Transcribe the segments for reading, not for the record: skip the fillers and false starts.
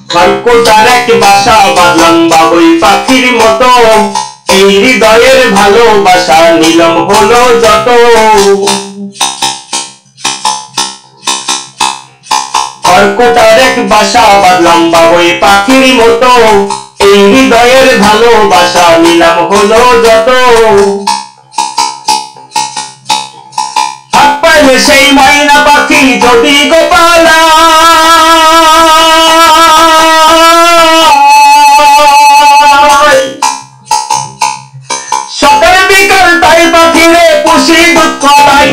খড়কুটার এক বাসা বাঁধলাম বাবুই পাখির মতো, এই হৃদয়ের ভালোবাসা নিলাম হলো যত। খড়কুটার এক বাসা বাঁধলাম বাবুই পাখির মতো, এই হৃদয়ের ভালোবাসা নিলাম হলো যত। হাত পাইলে সেই ময়না পাখি যদি গোপালা, সকাল বিকাল তাই পাখিরে পুষি দুধ কলাই।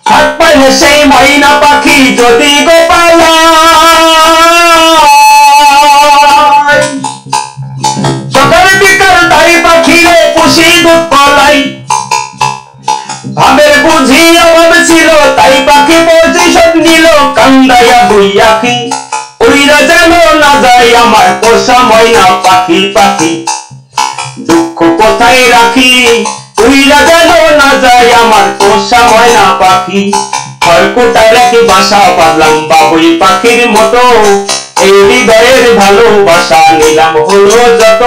হাত পাইলে সেই ময়না পাখি যদি গোপালা, সকাল বিকাল তাই পাখিরে পুষি দুধ কলাই। ভাবের বুঝি অভাব ছিল তাই পাখি প্রতিশোধ নিল কান্দাইয়া দুই আখি। উইরা যেন না যায় আমার পোষা ময়না পাখি পাখি, দুঃখ কোথায় রাখি উইরা যেন না যায় আমার পোষা ময়না পাখি। খড়কুটার এক বাসা বাঁধলাম বাবুই পাখির মতো, এই হৃদয়ের ভালোবাসা নিলাম হলো যত।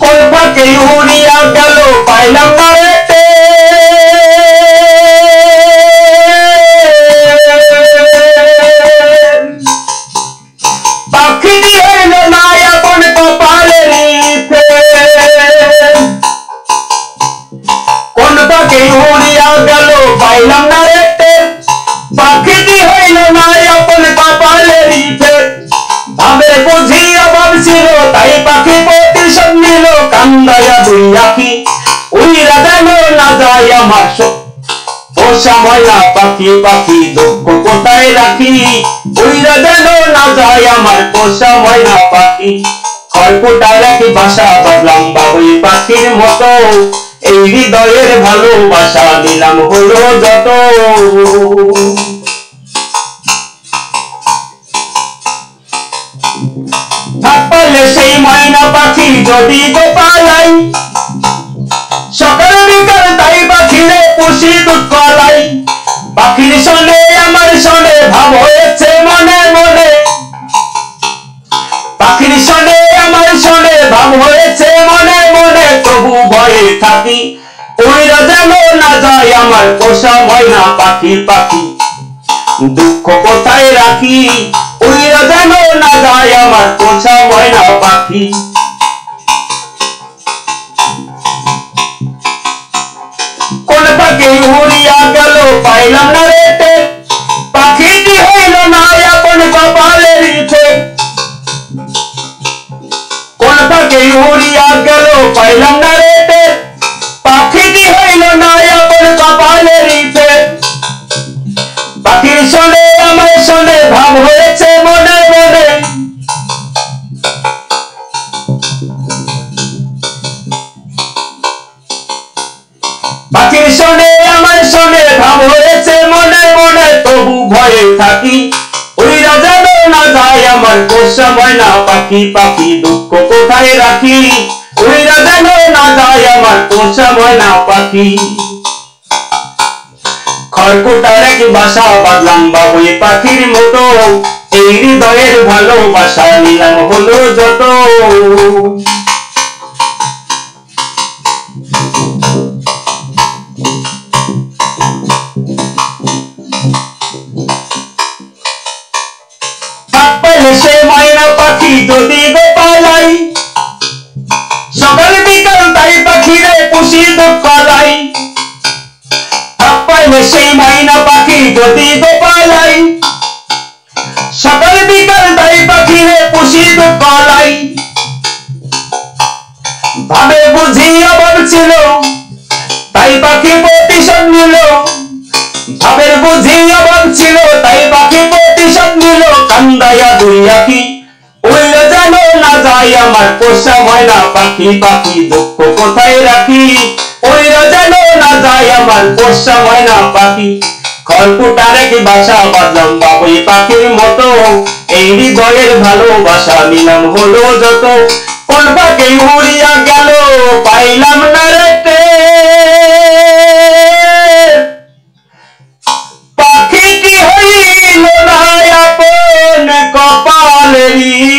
কোন পাখি উড়িয়া গেল পাইলাম না রেটে, পাখিটি হইল না আপন কপালের নিচে। কোন পাখি উড়িয়া গেল পাইলাম না রেটে, পাখিটি হইল না আপন কপালের নিচে। ভাবের বুঝি অভাব ছিল তাই পাখি প্রতিশোধ নিল কান্দাইয়া দুই আখি। উইরা যেন না যায় আমার পোষা ময়না পাখি পাখি, দুঃখ কোথায় রাখি উইরা যেন না যায় আমার পোষা ময়না পাখি। খড়কুটার এক বাসা বাঁধলাম বাবুই পাখির মতো, এই হৃদয়ের ভালোবাসা নিলাম হলো যত। হাত পাইলে সেই ময়না পাখি যদি গোপালাই, সকাল বিকাল তাই পাখিরে পুষি দুধ কলাই। পাখির শোনে আমার শোনে ভাব হয়েছে মনে মনে, পাখির শোনে আমার শোনে ভাব হয়েছে মনে মনে। তবু ভয়ে থাকি উইরা যেন না যায় আমার পোষা ময়না পাখি পাখি, দুঃখ কোথায় রাখি উইরা যেন না যায় আমার পোষা ময়না পাখি। কোন পাখি উড়িয়া গেল পাইলাম না রেটে, পাখিটি হইল না আপন কপালের নিচে। কোন পাখি উড়িয়া গেল পাইলাম না রেটে, পাখিটি হইল না আপন কপালের নিচে। পাখির শোনে আমার শোনে ভাব হয়েছে মনে মনে, পাখির শোনে আমার শোনে ভাব হয়েছে মনে মনে। তবু ভয়ে থাকি উইরা যেন না যায় আমার পোষা ময়না পাখি পাখি, দুঃখ কোথায় রাখি উইরা যেন না যায় আমার পোষা ময়না পাখি। খড়কুটার এক বাসা বাঁধলাম বাবুই পাখির মতো, এই হৃদয়ের ভালোবাসা নিলাম হলো যত। হাত পাইলে সে ময়না পাখি যদি গোপালাই, সকাল বিকাল তাই পাখিরে পুষি দুধ কলাই। হাত পাইলে সেই ময়না পাখি যদি গোপালাই, সকাল বিকাল তাই পাখিরে পুষি দুধ কলাই। ভাবে বুঝি অভাব ছিল তাই পাখি প্রতিশোধ নিল, ভাবের বুঝি অভাব ছিল তাই পাখি প্রতিশোধ নিল কান্দাইয়া দুই আখি। উইরা যেন না যায় আমার পোষা ময়না পাখি পাখি, দুঃখ কোথায় রাখি উইরা যেন না যায় আমার পোষা ময়না পাখি। খড়কুটার এক বাসা বাঁধলাম বাবুই পাখির মতো, এই হৃদয়ের ভালোবাসা নিলাম হলো যত। কোন পাখি উড়িয়া গেল পাইলাম না রেটে, কপালেরি